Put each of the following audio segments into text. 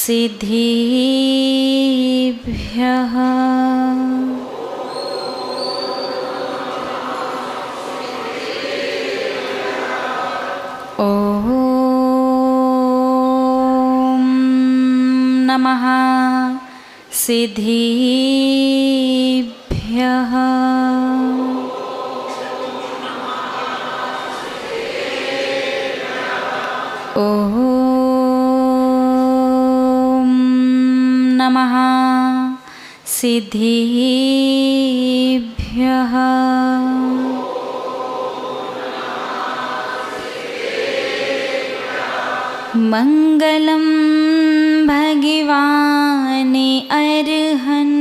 सिद्धिभ्यः ॐ नमः सिद्धिभ्यः ॐ नमः सिद्धिभ्यः मंगलम भगवान अर्हन्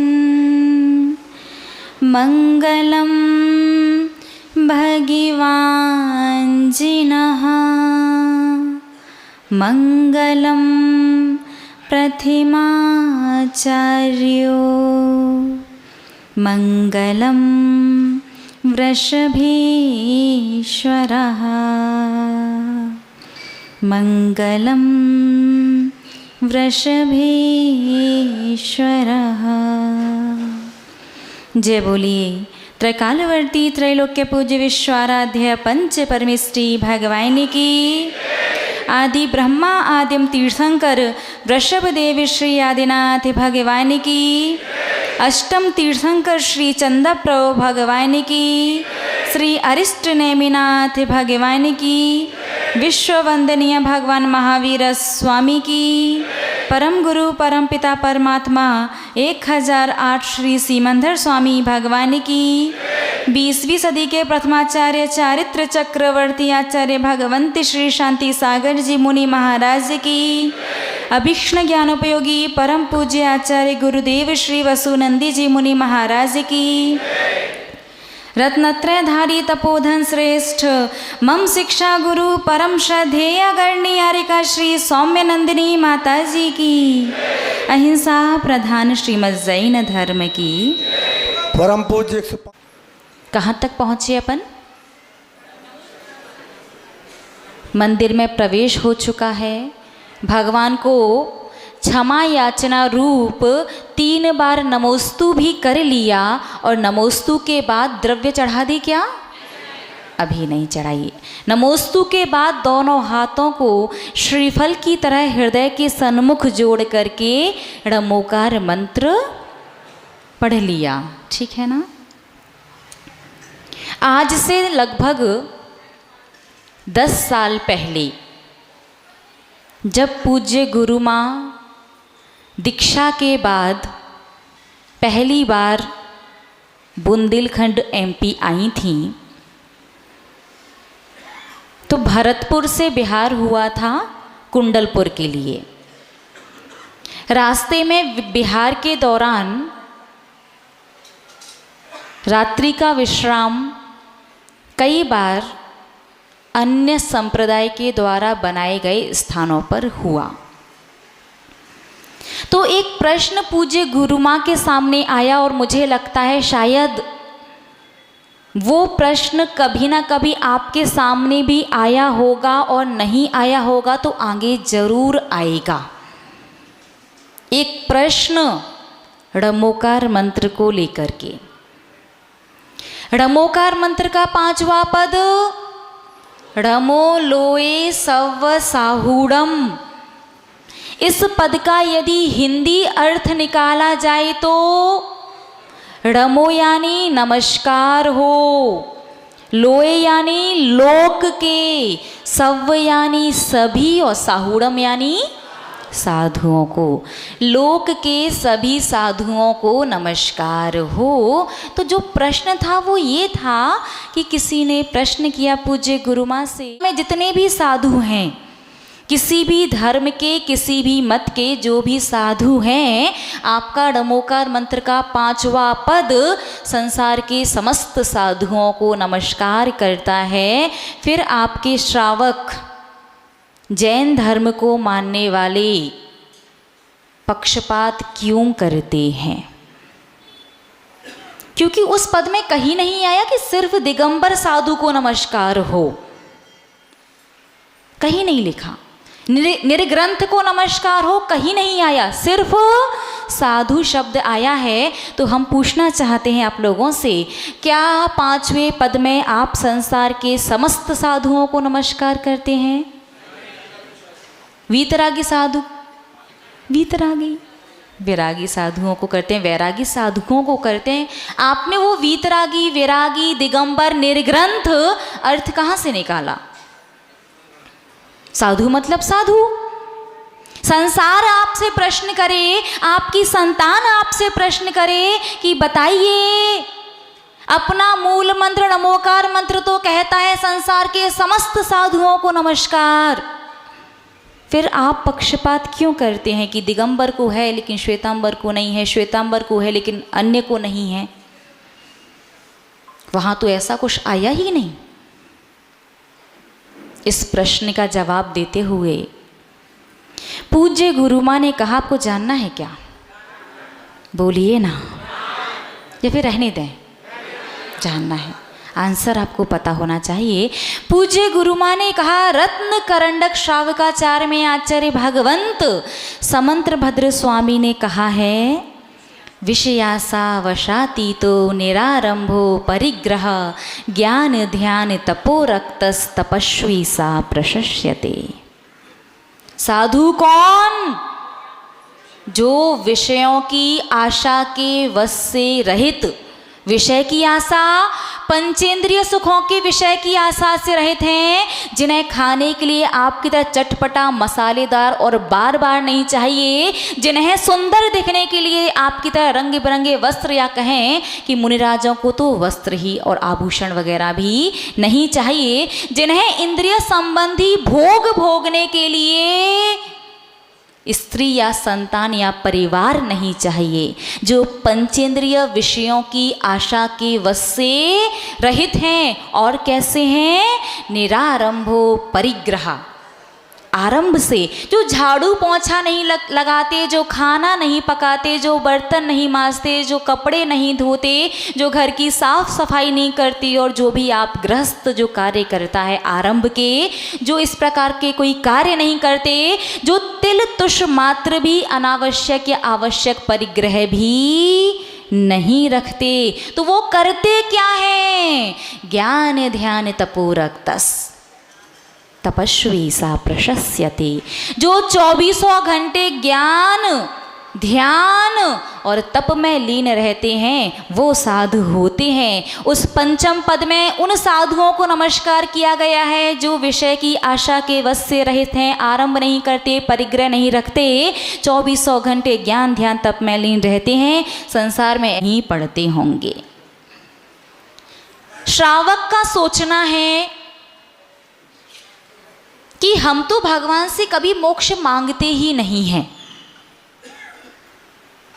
मंगलम भगवान जिनः मंगलम प्रथिमाचार्यो मंगलम वृषभेश्वरः मंगलम वृषभेश्वरः। जय बोलिए त्रैकालवर्ती त्रैलोक्य पूज्य विश्वाराध्य पंच परमेष्टि भगवान की। आदि ब्रह्मा आदिम तीर्थंकर वृषभ देव श्री आदिनाथ भगवान की। अष्टम तीर्थंकर श्री चंद्रप्रभु भगवान की। श्री अरिष्ट नेमिनाथ भगवान की। विश्व वंदनीय भगवान महावीर स्वामी की। परम गुरु परम पिता परमात्मा 1008 श्री सीमंधर स्वामी भगवान की। 20वीं सदी के प्रथमाचार्य चारित्र चक्रवर्ती आचार्य भगवंत श्री शांति सागर जी मुनि महाराज की। अभीक्ष्ण ज्ञानोपयोगी परम पूज्य आचार्य गुरुदेव श्री वसुनंदी जी मुनि महाराज की। रत्नत्रयधारी तपोधन श्रेष्ठ मम शिक्षा गुरु परम श्रद्धेय गणनीयारिका श्री सौम्य नंदिनी माता जी की। अहिंसा प्रधान श्रीमद् जैन धर्म की। परम पूज्य कहाँ तक पहुँचे अपन? मंदिर में प्रवेश हो चुका है। भगवान को क्षमा याचना रूप 3 बार नमोस्तु भी कर लिया और नमोस्तु के बाद द्रव्य चढ़ा दी क्या? अभी नहीं चढ़ाइए। नमोस्तु के बाद दोनों हाथों को श्रीफल की तरह हृदय के सन्मुख जोड़ करके णमोकार मंत्र पढ़ लिया। ठीक है ना? आज से लगभग 10 साल पहले जब पूज्य गुरु माँ दीक्षा के बाद पहली बार बुंदेलखंड एमपी आई थी तो भरतपुर से बिहार हुआ था कुंडलपुर के लिए। रास्ते में बिहार के दौरान रात्रि का विश्राम कई बार अन्य संप्रदाय के द्वारा बनाए गए स्थानों पर हुआ। तो एक प्रश्न पूज्य गुरु माँ के सामने आया और मुझे लगता है शायद वो प्रश्न कभी ना कभी आपके सामने भी आया होगा और नहीं आया होगा तो आगे जरूर आएगा। एक प्रश्न णमोकार मंत्र को लेकर के। णमोकार मंत्र का 5वां पद णमो लोए सव्व साहूड़म। इस पद का यदि हिंदी अर्थ निकाला जाए तो णमो यानी नमस्कार हो, लोए यानी लोक के, सव्व यानी सभी और साहूड़म यानी साधुओं को। लोक के सभी साधुओं को नमस्कार हो। तो जो प्रश्न था वो ये था कि किसी ने प्रश्न किया पूज्य गुरु माँ से, मैं जितने भी साधु हैं, किसी भी धर्म के किसी भी मत के जो भी साधु हैं, आपका णमोकार मंत्र का 5वां पद संसार के समस्त साधुओं को नमस्कार करता है। फिर आपके श्रावक जैन धर्म को मानने वाले पक्षपात क्यों करते हैं? क्योंकि उस पद में कहीं नहीं आया कि सिर्फ दिगंबर साधु को नमस्कार हो, कहीं नहीं लिखा। निर्ग्रंथ को नमस्कार हो कहीं नहीं आया, सिर्फ साधु शब्द आया है। तो हम पूछना चाहते हैं आप लोगों से, क्या 5वें पद में आप संसार के समस्त साधुओं को नमस्कार करते हैं? वीतरागी साधु, वीतरागी वैरागी साधुओं को करते हैं, वैरागी साधुओं को करते हैं। आपने वो वीतरागी, वैरागी, दिगंबर, निर्ग्रंथ अर्थ कहाँ से निकाला? साधु मतलब साधु। संसार आपसे प्रश्न करे, आपकी संतान आपसे प्रश्न करे कि बताइए, अपना मूल मंत्र नमोकार मंत्र तो कहता है संसार के समस्त साधुओं को नमस्कार, फिर आप पक्षपात क्यों करते हैं कि दिगंबर को है लेकिन श्वेतांबर को नहीं है, श्वेतांबर को है लेकिन अन्य को नहीं है? वहां तो ऐसा कुछ आया ही नहीं। इस प्रश्न का जवाब देते हुए पूज्य गुरु मां ने कहा, आपको जानना है क्या? बोलिए ना, या फिर रहने दें? जानना है, आंसर आपको पता होना चाहिए। पूज्य गुरु मां ने कहा, रत्न करंडक श्रावकाचार्य में आचार्य भगवंत समंत्र भद्र स्वामी ने कहा है, विषयासा वशातीतो निरारंभो परिग्रह ज्ञान ध्यान तपो रक्तस तपस्वी सा प्रशस्यते। साधु कौन? जो विषयों की आशा के वश से रहित, विषय की आशा, पंचेंद्रिय सुखों के विषय की आशा से रहित हैं, जिन्हें खाने के लिए आपकी तरह चटपटा मसालेदार और बार बार नहीं चाहिए, जिन्हें सुंदर दिखने के लिए आपकी तरह रंग बिरंगे वस्त्र, या कहें कि मुनिराजों को तो वस्त्र ही और आभूषण वगैरह भी नहीं चाहिए, जिन्हें इंद्रिय संबंधी भोग भोगने के लिए स्त्री या संतान या परिवार नहीं चाहिए, जो पंचेंद्रिय विषयों की आशा के वश से रहित हैं। और कैसे हैं? निरारंभो परिग्रह, आरंभ से, जो झाड़ू पोंछा नहीं लगाते, जो खाना नहीं पकाते, जो बर्तन नहीं मांजते, जो कपड़े नहीं धोते, जो घर की साफ सफाई नहीं करती, और जो भी आप गृहस्थ जो कार्य करता है आरंभ के, जो इस प्रकार के कोई कार्य नहीं करते, जो तिल तुष मात्र भी अनावश्यक या आवश्यक परिग्रह भी नहीं रखते, तो वो करते क्या है? ज्ञान ध्यान तपो रक्तस तपस्वी सा प्रशस्यते। जो 24 घंटे ज्ञान ध्यान और तप में लीन रहते हैं वो साधु होते हैं। उस पंचम पद में उन साधुओं को नमस्कार किया गया है जो विषय की आशा के वश से रहित हैं, आरंभ नहीं करते, परिग्रह नहीं रखते, 24 घंटे ज्ञान ध्यान तप में लीन रहते हैं, संसार में ही पढ़ते होंगे। श्रावक का सोचना है कि हम तो भगवान से कभी मोक्ष मांगते ही नहीं हैं।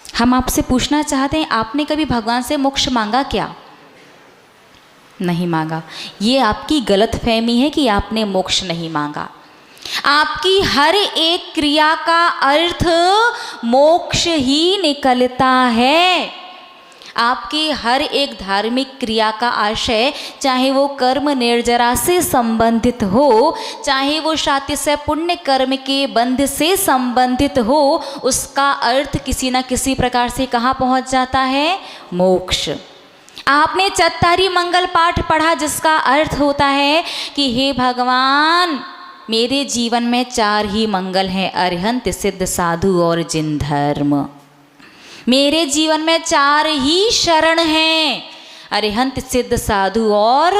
हम आपसे पूछना चाहते हैं, आपने कभी भगवान से मोक्ष मांगा क्या? नहीं मांगा। ये आपकी गलतफहमी है कि आपने मोक्ष नहीं मांगा। आपकी हर एक क्रिया का अर्थ मोक्ष ही निकलता है। आपकी हर एक धार्मिक क्रिया का आशय, चाहे वो कर्म निर्जरा से संबंधित हो, चाहे वो शातिशय पुण्य कर्म के बंध से संबंधित हो, उसका अर्थ किसी न किसी प्रकार से कहाँ पहुँच जाता है? मोक्ष। आपने चत्तारी मंगल पाठ पढ़ा जिसका अर्थ होता है कि हे भगवान, मेरे जीवन में 4 ही मंगल हैं, अरिहंत सिद्ध साधु और जिन धर्म। मेरे जीवन में 4 ही शरण हैं, अरिहंत सिद्ध साधु और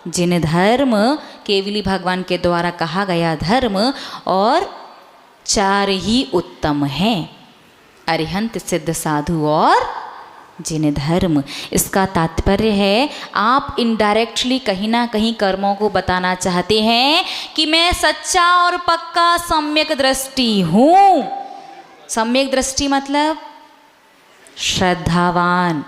जिन धर्म, केवली भगवान के द्वारा कहा गया धर्म, और 4 ही उत्तम हैं, अरिहंत सिद्ध साधु और जिन धर्म। इसका तात्पर्य है आप इनडायरेक्टली कहीं ना कहीं कर्मों को बताना चाहते हैं कि मैं सच्चा और पक्का सम्यक दृष्टि हूँ। सम्यक दृष्टि मतलब श्रद्धावान,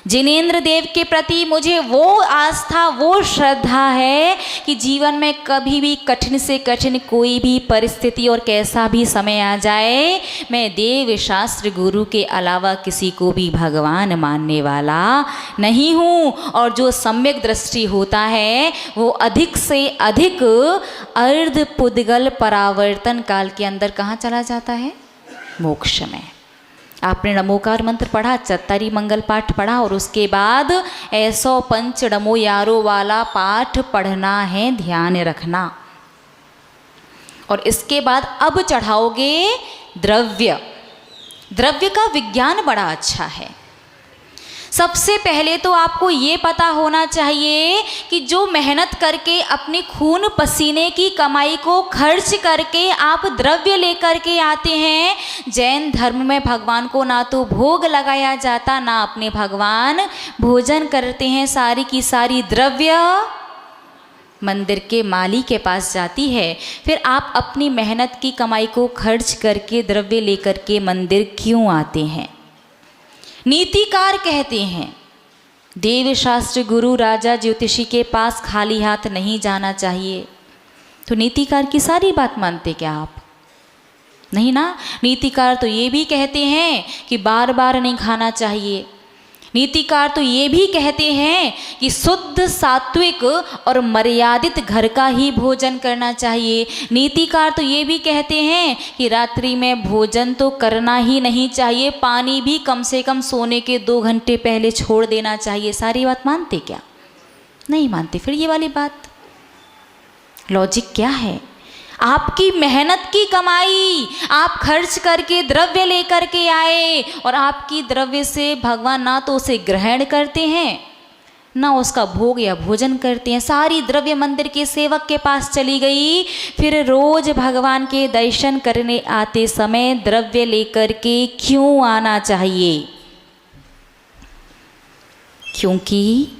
जिनेंद्र देव के प्रति मुझे वो आस्था, वो श्रद्धा है कि जीवन में कभी भी कठिन से कठिन कोई भी परिस्थिति और कैसा भी समय आ जाए, मैं देव शास्त्र गुरु के अलावा किसी को भी भगवान मानने वाला नहीं हूँ। और जो सम्यक दृष्टि होता है वो अधिक से अधिक अर्ध पुद्गल परावर्तन काल के अंदर कहाँ चला जाता है? मोक्ष में। आपने नमोकार मंत्र पढ़ा, चत्तारी मंगल पाठ पढ़ा, और उसके बाद ऐसो पंच नमो यारो वाला पाठ पढ़ना है, ध्यान रखना। और इसके बाद अब चढ़ाओगे द्रव्य। द्रव्य का विज्ञान बड़ा अच्छा है। सबसे पहले तो आपको ये पता होना चाहिए कि जो मेहनत करके अपनी खून पसीने की कमाई को खर्च करके आप द्रव्य लेकर के आते हैं, जैन धर्म में भगवान को ना तो भोग लगाया जाता, ना अपने भगवान भोजन करते हैं। सारी की सारी द्रव्य मंदिर के माली के पास जाती है। फिर आप अपनी मेहनत की कमाई को खर्च करके द्रव्य लेकर के मंदिर क्यों आते हैं? नीतिकार कहते हैं देव शास्त्र गुरु राजा ज्योतिषी के पास खाली हाथ नहीं जाना चाहिए। तो नीतिकार की सारी बात मानते क्या आप? नहीं ना। नीतिकार तो ये भी कहते हैं कि बार बार नहीं खाना चाहिए। नीतिकार तो ये भी कहते हैं कि शुद्ध सात्विक और मर्यादित घर का ही भोजन करना चाहिए। नीतिकार तो ये भी कहते हैं कि रात्रि में भोजन तो करना ही नहीं चाहिए, पानी भी कम से कम सोने के 2 घंटे पहले छोड़ देना चाहिए। सारी बात मानते क्या? नहीं मानते। फिर ये वाली बात, लॉजिक क्या है? आपकी मेहनत की कमाई आप खर्च करके द्रव्य लेकर के आए, और आपकी द्रव्य से भगवान ना तो उसे ग्रहण करते हैं, ना उसका भोग या भोजन करते हैं। सारी द्रव्य मंदिर के सेवक के पास चली गई। फिर रोज भगवान के दर्शन करने आते समय द्रव्य लेकर के क्यों आना चाहिए? क्योंकि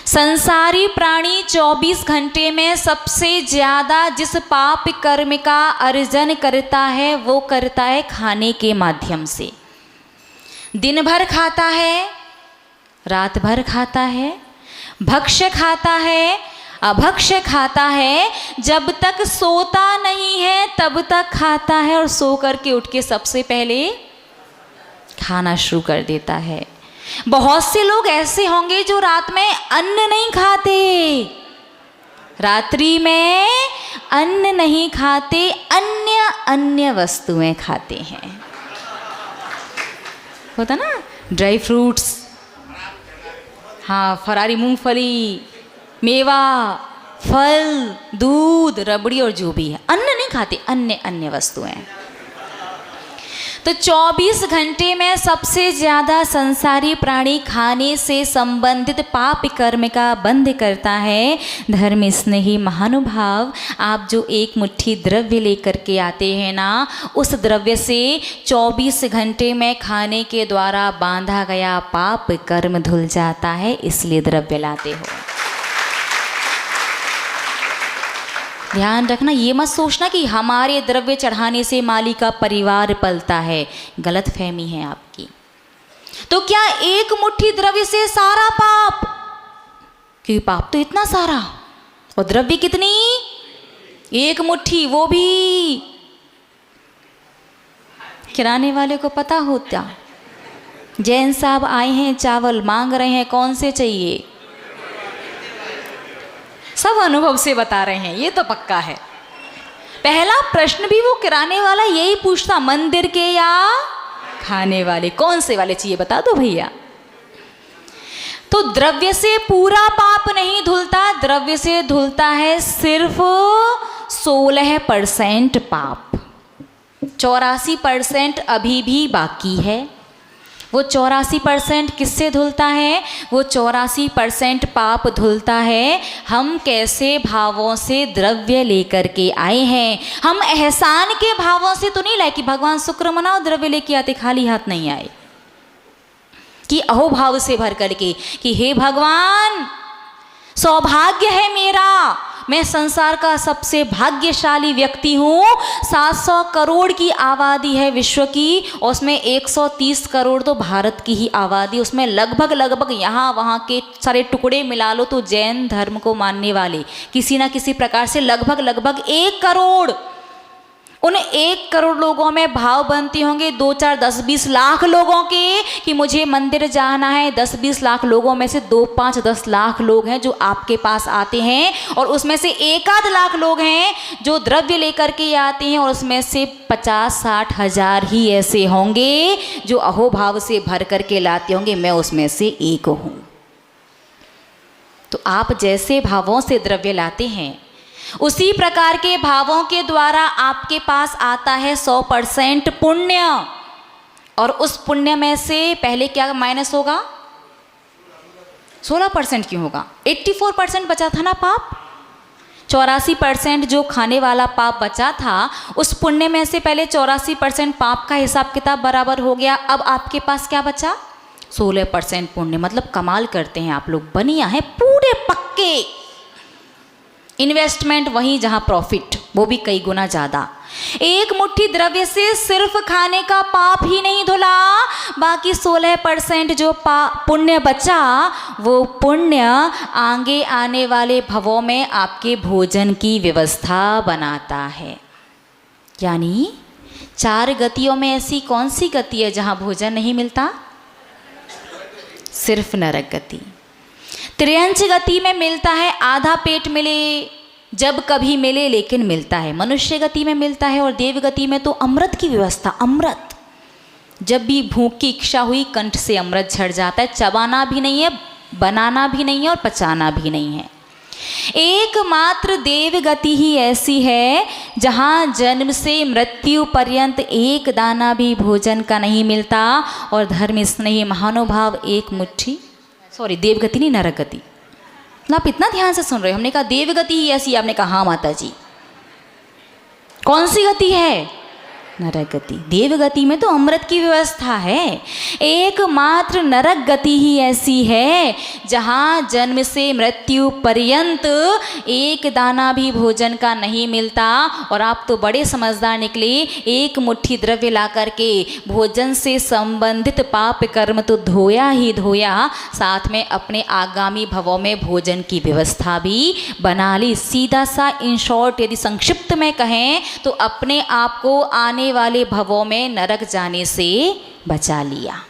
संसारी प्राणी 24 घंटे में सबसे ज़्यादा जिस पाप कर्म का अर्जन करता है वो करता है खाने के माध्यम से। दिन भर खाता है, रात भर खाता है, भक्ष्य खाता है, अभक्ष्य खाता है, जब तक सोता नहीं है तब तक खाता है, और सो करके उठ के सबसे पहले खाना शुरू कर देता है। बहुत से लोग ऐसे होंगे जो रात में अन्न नहीं खाते, रात्रि में अन्न नहीं खाते, अन्य वस्तुएं खाते हैं। होता ना, ड्राई फ्रूट्स, हाँ, फरारी मूंगफली, मेवा, फल, दूध, रबड़ी और जो भी है, अन्न नहीं खाते, अन्य वस्तुएं। तो 24 घंटे में सबसे ज़्यादा संसारी प्राणी खाने से संबंधित पाप कर्म का बंध करता है। धर्म स्नेही महानुभाव, आप जो एक मुट्ठी द्रव्य लेकर के आते हैं ना, उस द्रव्य से 24 घंटे में खाने के द्वारा बांधा गया पाप कर्म धुल जाता है, इसलिए द्रव्य लाते हो। ध्यान रखना, ये मत सोचना कि हमारे द्रव्य चढ़ाने से माली का परिवार पलता है, गलत फहमी है आपकी। तो क्या एक मुट्ठी द्रव्य से सारा पाप? क्योंकि पाप तो इतना सारा, और द्रव्य कितनी? एक मुट्ठी, वो भी किराने वाले को पता होता। जैन साहब आए हैं, चावल मांग रहे हैं, कौन से चाहिए? सब अनुभव से बता रहे हैं, ये तो पक्का है। पहला प्रश्न भी वो किराने वाला यही पूछता, मंदिर के या खाने वाले, कौन से वाले चाहिए बता दो भैया। तो द्रव्य से पूरा पाप नहीं धुलता, द्रव्य से धुलता है सिर्फ 16% पाप। 84% अभी भी बाकी है। वो 84% किससे धुलता है? वो 84% पाप धुलता है हम कैसे भावों से द्रव्य लेकर के आए हैं। हम एहसान के भावों से तो नहीं लाए कि भगवान शुक्र मनाओ, द्रव्य लेके आते, खाली हाथ नहीं आए। कि अहोभाव से भर करके कि हे भगवान, सौभाग्य है मेरा, मैं संसार का सबसे भाग्यशाली व्यक्ति हूँ। 700 करोड़ की आबादी है विश्व की, और उसमें 130 करोड़ तो भारत की ही आबादी, उसमें लगभग यहाँ वहाँ के सारे टुकड़े मिला लो तो जैन धर्म को मानने वाले किसी ना किसी प्रकार से लगभग 1 करोड़। उन 1 करोड़ लोगों में भाव बनते होंगे 2, 4, 10, 20 लाख लोगों के कि मुझे मंदिर जाना है। 10, 20 लाख लोगों में से 2, 5, 10 लाख लोग हैं जो आपके पास आते हैं, और उसमें से 1 आध लाख लोग हैं जो द्रव्य लेकर के आते हैं, और उसमें से 50-60 हजार ही ऐसे होंगे जो अहोभाव से भर करके लाते होंगे। मैं उसमें से एक हूँ। तो आप जैसे भावों से द्रव्य लाते हैं, उसी प्रकार के भावों के द्वारा आपके पास आता है 100% पुण्य, और उस पुण्य में से पहले क्या माइनस होगा? 16% क्यों होगा? 84% बचा था ना पाप। 84% जो खाने वाला पाप बचा था, उस पुण्य में से पहले 84% पाप का हिसाब किताब बराबर हो गया। अब आपके पास क्या बचा? 16% पुण्य। मतलब कमाल करते हैं आप लोग, बनिया है पूरे पक्के। इन्वेस्टमेंट वहीं जहां प्रॉफिट, वो भी कई गुना ज़्यादा। एक मुट्ठी द्रव्य से सिर्फ खाने का पाप ही नहीं धुला, बाकी 16% जो पुण्य बचा, वो पुण्य आगे आने वाले भवों में आपके भोजन की व्यवस्था बनाता है। यानी 4 गतियों में ऐसी कौन सी गति है जहां भोजन नहीं मिलता? सिर्फ नरक गति। त्रियंच गति में मिलता है, आधा पेट मिले जब कभी मिले, लेकिन मिलता है। मनुष्य गति में मिलता है, और देव गति में तो अमृत की व्यवस्था। अमृत जब भी भूख की इच्छा हुई, कंठ से अमृत झड़ जाता है। चबाना भी नहीं है, बनाना भी नहीं है, और पचाना भी नहीं है। एकमात्र देव गति ही ऐसी है जहाँ जन्म से मृत्यु पर्यंत एक दाना भी भोजन का नहीं मिलता, और धर्म स्नेही महानुभाव एक मुट्ठी, देव गति नहीं, नरक गति। आप इतना ध्यान से सुन रहे हो। हमने कहा देव गति ही ऐसी, आपने कहा हाँ माता जी। कौन सी गति है? नरक गति। देव गति में तो अमृत की व्यवस्था है। एकमात्र नरक गति ही ऐसी है जहाँ जन्म से मृत्यु पर्यंत एक दाना भी भोजन का नहीं मिलता। और आप तो बड़े समझदार निकले, एक मुट्ठी द्रव्य ला करके भोजन से संबंधित पाप कर्म तो धोया ही धोया, साथ में अपने आगामी भवों में भोजन की व्यवस्था भी बना ली। सीधा सा इन शॉर्ट यदि संक्षिप्त में कहें तो अपने आप को आने वाले भवों में नरक जाने से बचा लिया।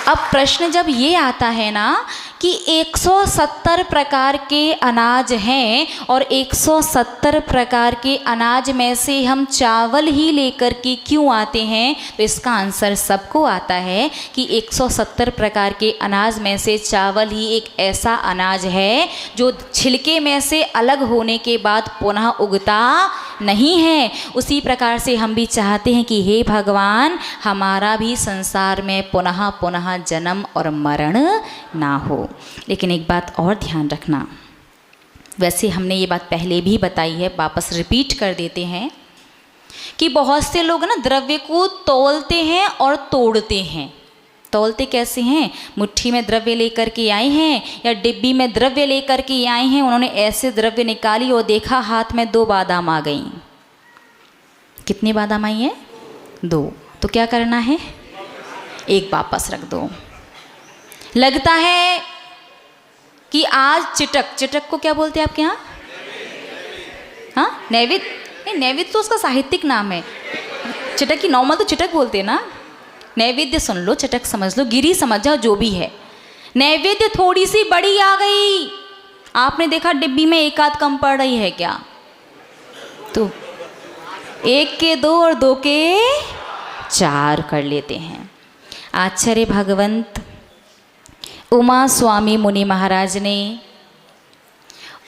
अब प्रश्न जब ये आता है ना कि 170 प्रकार के अनाज हैं, और 170 प्रकार के अनाज में से हम चावल ही लेकर के क्यों आते हैं, तो इसका आंसर सबको आता है कि 170 प्रकार के अनाज में से चावल ही एक ऐसा अनाज है जो छिलके में से अलग होने के बाद पुनः उगता नहीं है। उसी प्रकार से हम भी चाहते हैं कि हे भगवान, हमारा भी संसार में पुनः पुनः जन्म और मरण ना हो। लेकिन एक बात और ध्यान रखना, वैसे हमने ये बात पहले भी बताई है, वापस रिपीट कर देते हैं कि बहुत से लोग ना द्रव्य को तौलते हैं और तोड़ते हैं। तौलते कैसे हैं? मुट्ठी में द्रव्य लेकर के आए हैं या डिब्बी में द्रव्य लेकर के आए हैं, उन्होंने ऐसे द्रव्य निकाली और देखा हाथ में 2 बादाम आ गई। कितनी बादाम आई हैं? 2। तो क्या करना है? 1 वापस रख दो। लगता है कि आज चिटक को क्या बोलते हैं आपके यहाँ? हाँ, नैवेद्य। नहीं, नैवेद्य तो उसका साहित्यिक नाम है। चिटक की नॉर्मल तो चिटक बोलते हैं ना। नैवेद्य सुन लो, चिटक समझ लो, गिरी समझ जाओ, जो भी है। नैवेद्य थोड़ी सी बड़ी आ गई, आपने देखा डिब्बी में 1 आध कम पड़ रही है क्या? तो 1 के 2 और 2 के 4 कर लेते हैं। आचार्य भगवंत उमा स्वामी मुनि महाराज ने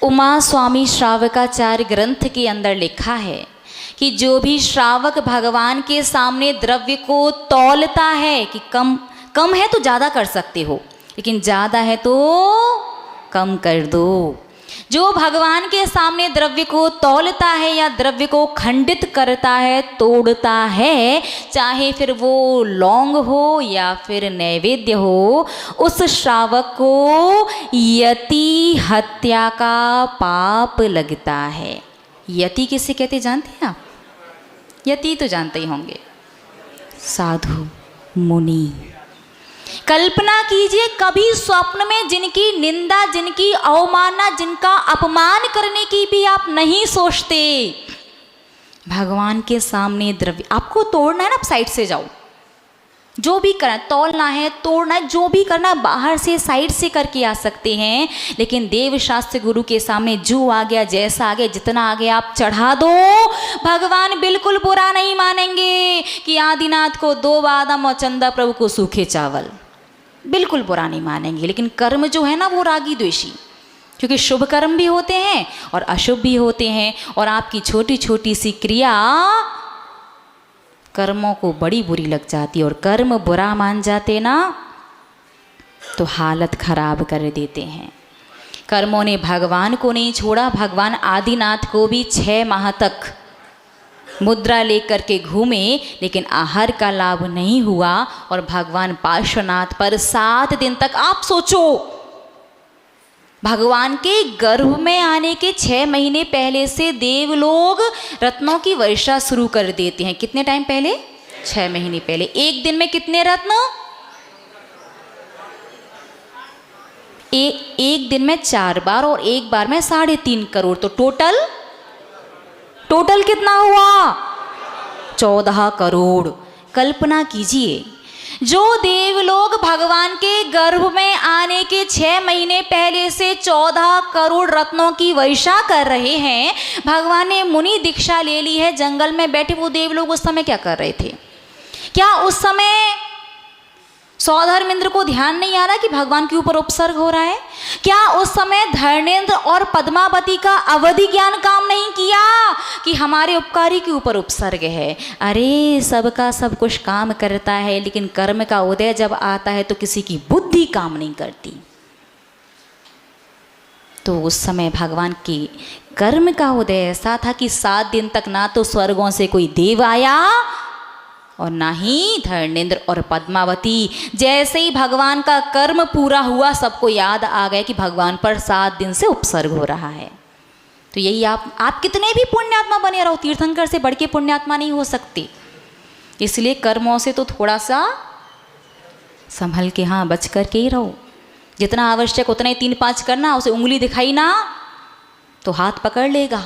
उमा स्वामी श्रावकाचार्य ग्रंथ के अंदर लिखा है कि जो भी श्रावक भगवान के सामने द्रव्य को तौलता है कि कम है तो ज़्यादा कर सकते हो, लेकिन ज़्यादा है तो कम कर दो। जो भगवान के सामने द्रव्य को तौलता है या द्रव्य को खंडित करता है, तोड़ता है, चाहे फिर वो लौंग हो या फिर नैवेद्य हो, उस श्रावक को यति हत्या का पाप लगता है। यति किसे कहते जानते हैं आप? यति तो जानते ही होंगे, साधु मुनि। कल्पना कीजिए, कभी स्वप्न में जिनकी निंदा, जिनकी अवमानना, जिनका अपमान करने की भी आप नहीं सोचते, भगवान के सामने द्रव्य आपको तोड़ना है ना, आप साइड से जाओ, जो भी करना, तौलना है, तोड़ना है, जो भी करना बाहर से साइड से करके आ सकते हैं। लेकिन देव शास्त्र गुरु के सामने जो आ गया, जैसा आ गया, जितना आ गया आप चढ़ा दो। भगवान बिल्कुल बुरा नहीं मानेंगे कि आदिनाथ को 2 बादाम और चंदा प्रभु को सूखे चावल, बिल्कुल बुरा नहीं मानेंगे। लेकिन कर्म जो है ना वो रागी द्वेषी, क्योंकि शुभ कर्म भी होते हैं और अशुभ भी होते हैं, और आपकी छोटी छोटी सी क्रिया कर्मों को बड़ी बुरी लग जाती है, और कर्म बुरा मान जाते ना तो हालत खराब कर देते हैं। कर्मों ने भगवान को नहीं छोड़ा, भगवान आदिनाथ को भी 6 माह तक मुद्रा लेकर के घूमे, लेकिन आहार का लाभ नहीं हुआ, और भगवान पार्श्वनाथ पर 7 दिन तक, आप सोचो, भगवान के गर्भ में आने के 6 महीने पहले से देवलोग रत्नों की वर्षा शुरू कर देते हैं। कितने टाइम पहले? 6 महीने पहले। एक दिन में कितने रत्न? एक दिन में 4 बार, और एक बार में 3.5 करोड़, तो टोटल कितना हुआ? 14 करोड़। कल्पना कीजिए, जो देवलोग भगवान के गर्भ में आने के 6 महीने पहले से 14 करोड़ रत्नों की वर्षा कर रहे हैं, भगवान ने मुनि दीक्षा ले ली है, जंगल में बैठे वो देवलोग उस समय क्या कर रहे थे? क्या उस समय सौधर्मेंद्र को ध्यान नहीं आ रहा कि भगवान के ऊपर उपसर्ग हो रहा है? क्या उस समय धर्मेंद्र और पद्मावती का अवधि ज्ञान काम नहीं किया कि हमारे उपकारी के ऊपर उपसर्ग है? अरे सबका सब कुछ काम करता है, लेकिन कर्म का उदय जब आता है तो किसी की बुद्धि काम नहीं करती। तो उस समय भगवान के कर्म का उदय ऐसा था कि 7 दिन तक ना तो स्वर्गों से कोई देव आया और ना ही धर्मेंद्र और पद्मावती। जैसे ही भगवान का कर्म पूरा हुआ, सबको याद आ गया कि भगवान पर 7 दिन से उपसर्ग हो रहा है। तो यही आप कितने भी पुण्यात्मा बने रहो, तीर्थंकर से बढ़ के पुण्यात्मा नहीं हो सकते। इसलिए कर्मों से तो थोड़ा सा संभल के, हाँ, बच कर के ही रहो। जितना आवश्यक उतना ही 3-5 करना, उसे उंगली दिखाई ना तो हाथ पकड़ लेगा,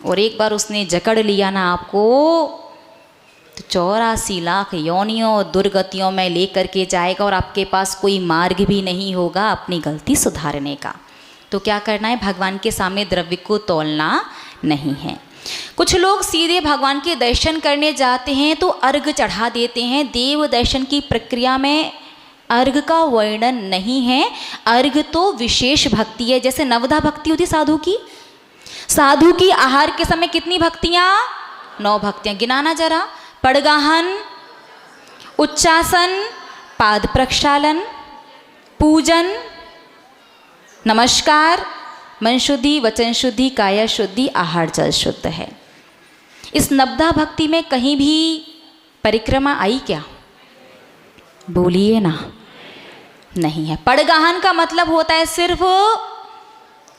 और एक बार उसने जकड़ लिया ना आपको तो 84 लाख योनियों और दुर्गतियों में लेकर के जाएगा, और आपके पास कोई मार्ग भी नहीं होगा अपनी गलती सुधारने का। तो क्या करना है? भगवान के सामने द्रव्य को तौलना नहीं है। कुछ लोग सीधे भगवान के दर्शन करने जाते हैं तो अर्घ चढ़ा देते हैं। देव दर्शन की प्रक्रिया में अर्घ का वर्णन नहीं है। अर्घ तो विशेष भक्ति है, जैसे नवधा भक्ति होती साधु की। साधु की आहार के समय कितनी भक्तियाँ? 9 भक्तियाँ। गिनाना जरा। पड़गाहन, उच्चासन, पाद प्रक्षालन, पूजन, नमस्कार, मन शुद्धि, वचन शुद्धि, काया शुद्धि, आहार जल शुद्ध है। इस नवधा भक्ति में कहीं भी परिक्रमा आई क्या? बोलिए ना। नहीं है। पड़गाहन का मतलब होता है सिर्फ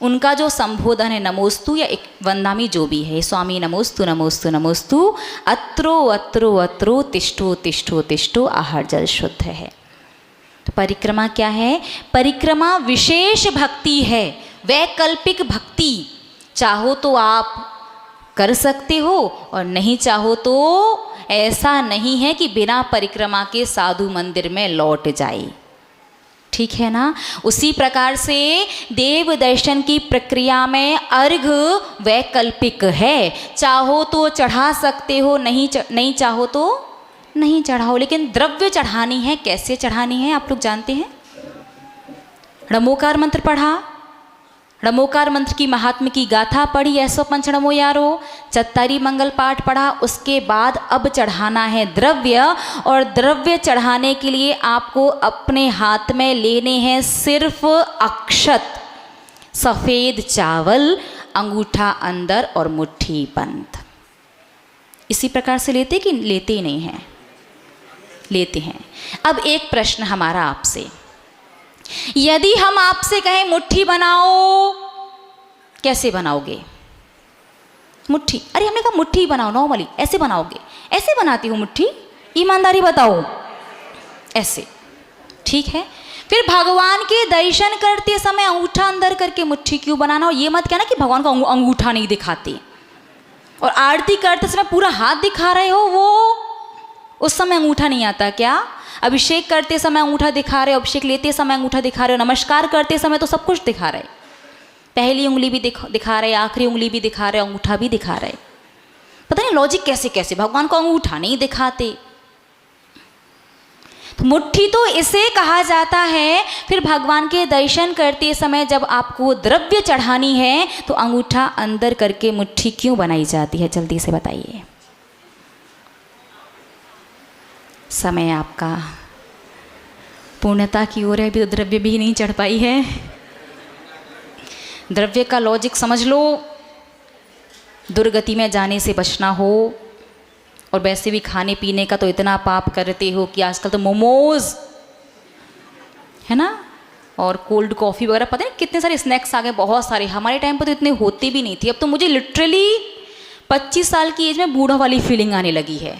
उनका जो संबोधन है, नमोस्तु या एक वंदामी जो भी है, स्वामी नमोस्तु नमोस्तु नमोस्तु, अत्रो अत्रो अत्रो, तिष्ठो तिष्ठो तिष्ठो, आहार जल शुद्ध है। तो परिक्रमा क्या है? परिक्रमा विशेष भक्ति है, वैकल्पिक भक्ति। चाहो तो आप कर सकते हो और नहीं चाहो तो ऐसा नहीं है कि बिना परिक्रमा के साधु मंदिर में लौट जाए। ठीक है ना? उसी प्रकार से देव दर्शन की प्रक्रिया में अर्घ वैकल्पिक है। चाहो तो चढ़ा सकते हो, नहीं चाहो तो नहीं चढ़ाओ, लेकिन द्रव्य चढ़ानी है। कैसे चढ़ानी है आप लोग जानते हैं? णमोकार मंत्र पढ़ा, णमोकार मंत्र की महात्म्य की गाथा पढ़ी, 105 नमो यारो, चत्तारी मंगल पाठ पढ़ा। उसके बाद अब चढ़ाना है द्रव्य, और द्रव्य चढ़ाने के लिए आपको अपने हाथ में लेने हैं सिर्फ अक्षत। सफ़ेद चावल, अंगूठा अंदर और मुट्ठी बंद। इसी प्रकार से लेते कि लेते ही नहीं हैं? लेते हैं। अब एक प्रश्न हमारा आपसे, यदि हम आपसे कहें मुट्ठी बनाओ, कैसे बनाओगे? मुट्ठी, अरे हमने कहा मुट्ठी बनाओ, नॉर्मली ऐसे बनाओगे? ऐसे बनाती हूँ मुट्ठी, ईमानदारी बताओ, ऐसे, ठीक है। फिर भगवान के दर्शन करते समय अंगूठा अंदर करके मुट्ठी क्यों बनाना? और ये मत कहना कि भगवान को अंगूठा नहीं दिखाते, और आरती करते समय पूरा हाथ दिखा रहे हो, वो उस समय अंगूठा नहीं आता क्या? अभिषेक करते समय अंगूठा दिखा रहे हो, अभिषेक लेते समय अंगूठा दिखा रहे हो, नमस्कार करते समय तो सब कुछ दिखा रहे, पहली उंगली भी दिखा रहे, आखिरी उंगली भी दिखा रहे, अंगूठा भी दिखा रहे। पता नहीं लॉजिक कैसे कैसे भगवान को अंगूठा नहीं दिखाते। तो मुट्ठी तो इसे कहा जाता है। फिर भगवान के दर्शन करते समय जब आपको द्रव्य चढ़ानी है तो अंगूठा अंदर करके मुट्ठी क्यों बनाई जाती है? जल्दी से बताइए। समय आपका पूर्णता की ओर है, अभी तो द्रव्य भी नहीं चढ़ पाई है। द्रव्य का लॉजिक समझ लो, दुर्गति में जाने से बचना हो, और वैसे भी खाने पीने का तो इतना पाप करते हो कि आजकल तो मोमोज है ना, और कोल्ड कॉफ़ी वगैरह, पता नहीं कितने सारे स्नैक्स आ गए, बहुत सारे। हमारे टाइम पर तो इतने होते भी नहीं थे। अब तो मुझे लिटरली 25 साल की एज में बूढ़ा वाली फीलिंग आने लगी है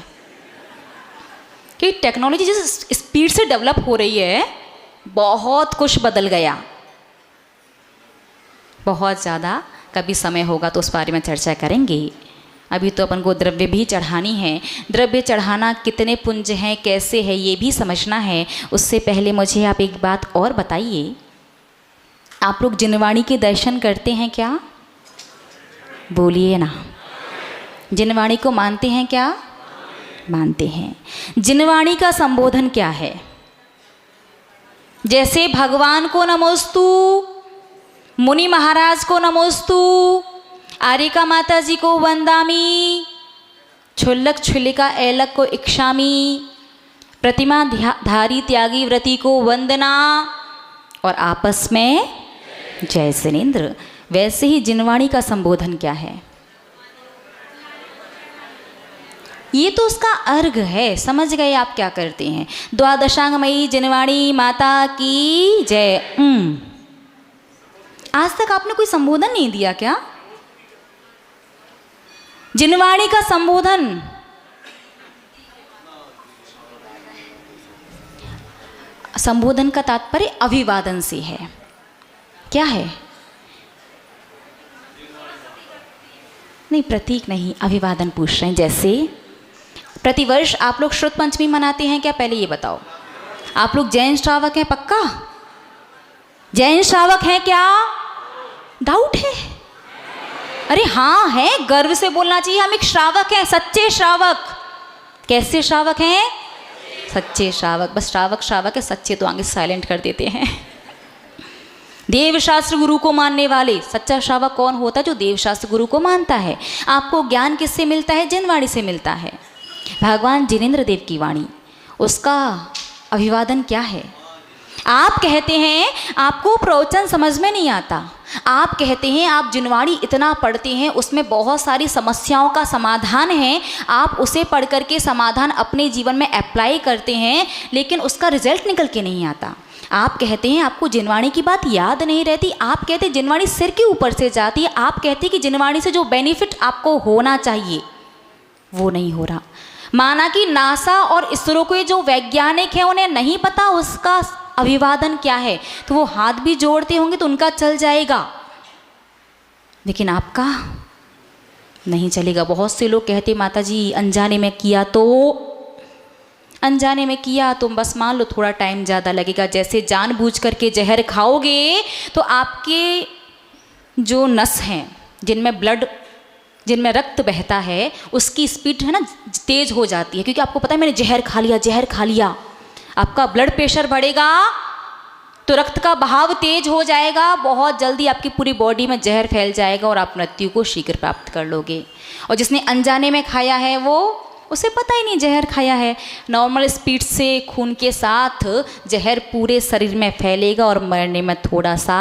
कि टेक्नोलॉजी जिस स्पीड से डेवलप हो रही है, बहुत कुछ बदल गया, बहुत ज़्यादा। कभी समय होगा तो उस बारे में चर्चा करेंगे। अभी तो अपन को द्रव्य भी चढ़ानी है। द्रव्य चढ़ाना कितने पुंज हैं, कैसे है, ये भी समझना है। उससे पहले मुझे आप एक बात और बताइए, आप लोग जिनवाणी के दर्शन करते हैं क्या? बोलिए ना। जिनवाणी को मानते हैं क्या? मानते हैं। जिनवाणी का संबोधन क्या है? जैसे भगवान को नमोस्तु, मुनि महाराज को नमोस्तु, आरिका माता जी को वंदामी, छुल्लक छुल्लिका ऐलक को इक्षामी, प्रतिमा धारी त्यागी व्रती को वंदना, और आपस में जय सिनेन्द्र। वैसे ही जिनवाणी का संबोधन क्या है? ये तो उसका अर्घ है। समझ गए आप क्या करते हैं? द्वादशांगमयी जिनवाणी माता की जय। आज तक आपने कोई संबोधन नहीं दिया क्या? जिनवाणी का संबोधन संबोधन का तात्पर्य अभिवादन से है। क्या है? नहीं, प्रतीक नहीं, अभिवादन पूछ रहे हैं। जैसे प्रतिवर्ष आप लोग श्रुत पंचमी मनाते हैं क्या? पहले ये बताओ, आप लोग जैन श्रावक हैं? पक्का जैन श्रावक हैं क्या? डाउट है? अरे हाँ है, गर्व से बोलना चाहिए। हम एक श्रावक हैं, सच्चे श्रावक। कैसे श्रावक हैं? सच्चे श्रावक। बस श्रावक श्रावक है, सच्चे तो आगे साइलेंट कर देते हैं। देवशास्त्र गुरु को मानने वाले। सच्चा श्रावक कौन होता है? जो देवशास्त्र गुरु को मानता है। आपको ज्ञान किससे मिलता है? जिनवाणी से मिलता है। भगवान जिनेंद्र देव की वाणी, उसका अभिवादन क्या है? आप कहते हैं आपको प्रवचन समझ में नहीं आता, आप कहते हैं आप जिनवाणी इतना पढ़ते हैं, उसमें बहुत सारी समस्याओं का समाधान है, आप उसे पढ़ करके समाधान अपने जीवन में अप्लाई करते हैं, लेकिन उसका रिजल्ट निकल के नहीं आता। आप कहते हैं आपको जिनवाणी की बात याद नहीं रहती, आप कहते हैं जिनवाणी सिर के ऊपर से जाती है, आप कहते हैं कि जिनवाणी से जो बेनिफिट आपको होना चाहिए वो नहीं हो रहा। माना कि नासा और इसरो के जो वैज्ञानिक हैं उन्हें नहीं पता उसका अभिवादन क्या है, तो वो हाथ भी जोड़ते होंगे तो उनका चल जाएगा, लेकिन आपका नहीं चलेगा। बहुत से लोग कहते माता जी अनजाने में किया तो, अनजाने में किया तो बस मान लो थोड़ा टाइम ज़्यादा लगेगा। जैसे जानबूझ करके जहर खाओगे तो आपके जो नस हैं जिनमें ब्लड, जिनमें रक्त बहता है, उसकी स्पीड है ना तेज़ हो जाती है, क्योंकि आपको पता है मैंने जहर खा लिया, जहर खा लिया। आपका ब्लड प्रेशर बढ़ेगा तो रक्त का बहाव तेज हो जाएगा, बहुत जल्दी आपकी पूरी बॉडी में जहर फैल जाएगा और आप मृत्यु को शीघ्र प्राप्त कर लोगे। और जिसने अनजाने में खाया है वो, उसे पता ही नहीं जहर खाया है, नॉर्मल स्पीड से खून के साथ जहर पूरे शरीर में फैलेगा और मरने में थोड़ा सा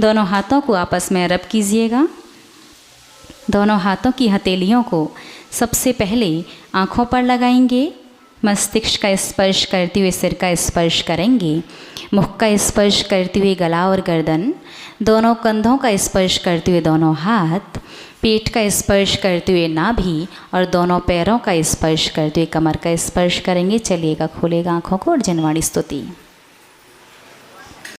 दोनों हाथों को आपस में रब कीजिएगा। दोनों हाथों की हथेलियों को सबसे पहले आँखों पर लगाएंगे। मस्तिष्क का स्पर्श करते हुए सिर का स्पर्श करेंगे। मुख का स्पर्श करते हुए गला और गर्दन। दोनों कंधों का स्पर्श करते हुए दोनों हाथ। पेट का स्पर्श करते हुए नाभि और दोनों पैरों का स्पर्श करते हुए कमर का स्पर्श करेंगे। चलिएगा, खोलेगा आँखों को और जनवाणी स्तुति।